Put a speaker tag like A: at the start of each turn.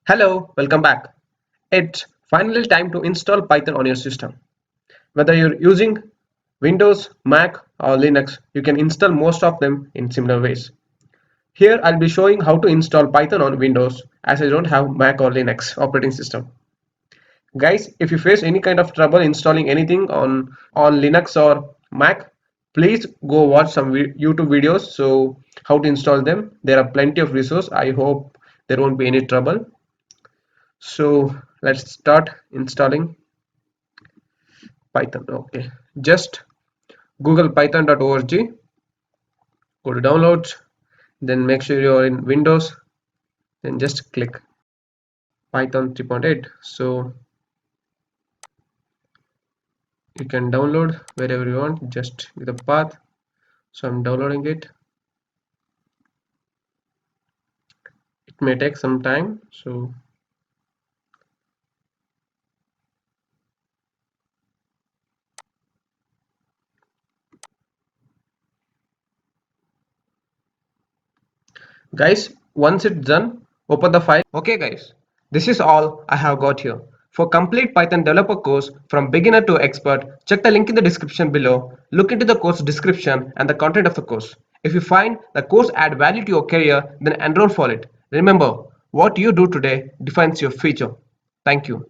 A: Hello, welcome back. It's finally time to install Python on your system. Whether you're using Windows, Mac, or Linux, you can install most of them in similar ways. Here I'll be showing how to install Python on Windows as I don't have Mac or Linux operating system. Guys, if you face any kind of trouble installing anything on Linux or Mac, please go watch some YouTube videos so how to install them. There are plenty of resources. I hope there won't be any trouble. So let's start installing Python. Okay, just Google python.org, go to downloads, then make sure you're in Windows, then just click Python 3.8. So you can download wherever you want, just with a path. So I'm downloading it. It may take some time. So guys, once it's done, open the file. Okay guys, this is all I have got here. For complete Python developer course from beginner to expert, check the link in the description below. Look into the course description and the content of the course. If you find the course add value to your career, then enroll for it. Remember, what you do today defines your future. Thank you.